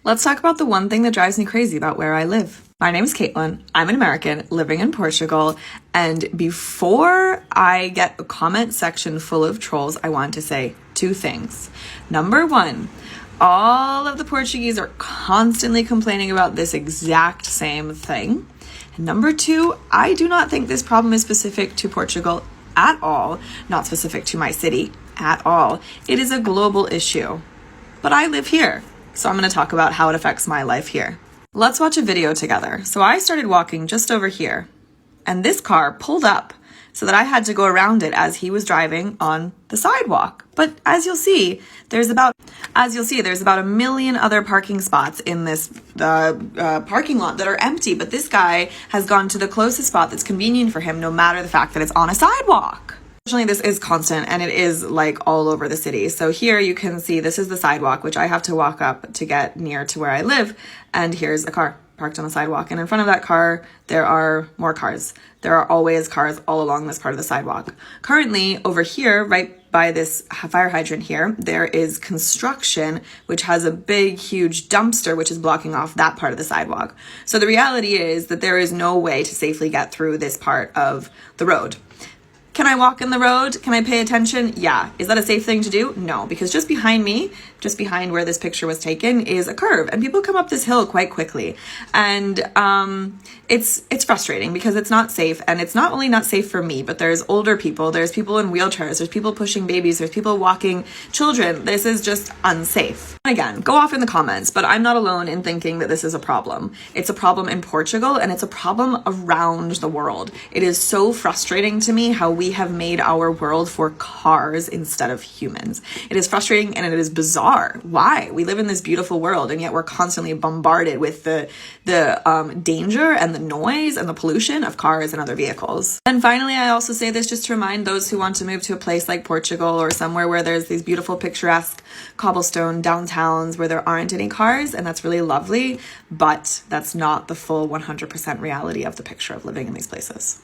Let's talk about the one thing that drives me crazy about where I live. My name is Caitlin. I'm an American living in Portugal. And before I get a comment section full of trolls, I want to say two things. Number one, all of the Portuguese are constantly complaining about this exact same thing. And number two, I do not think this problem is specific to Portugal at all, not specific to my city at all. It is a global issue. But I live here. So I'm going to talk about how it affects my life here. Let's watch a video together. So I started walking just over here, and this car pulled up so that I had to go around it as he was driving on the sidewalk. But as you'll see, there's about a million other parking spots in this parking lot that are empty, but this guy has gone to the closest spot that's convenient for him, no matter the fact that it's on a sidewalk. Unfortunately, this is constant, and it is like all over the city. So here you can see this is the sidewalk, which I have to walk up to get near to where I live. And here's a car parked on the sidewalk. And in front of that car, there are more cars. There are always cars all along this part of the sidewalk. Currently, over here, right by this fire hydrant here, there is construction, which has a big, huge dumpster, which is blocking off that part of the sidewalk. So the reality is that there is no way to safely get through this part of the road. Can I walk in the road? Can I pay attention? Yeah. Is that a safe thing to do? No, because just behind me, just behind where this picture was taken, is a curve, and people come up this hill quite quickly. And it's frustrating because it's not safe, and it's not only not safe for me, but there's older people, there's people in wheelchairs, there's people pushing babies, there's people walking children. This is just unsafe. And again, go off in the comments, but I'm not alone in thinking that this is a problem. It's a problem in Portugal, and it's a problem around the world. It is so frustrating to me how we have made our world for cars instead of humans. It is frustrating and it is bizarre. Why? We live in this beautiful world, and yet we're constantly bombarded with the danger and the noise and the pollution of cars and other vehicles. And finally, I also say this just to remind those who want to move to a place like Portugal or somewhere where there's these beautiful picturesque cobblestone downtowns where there aren't any cars, and that's really lovely, but that's not the full 100% reality of the picture of living in these places.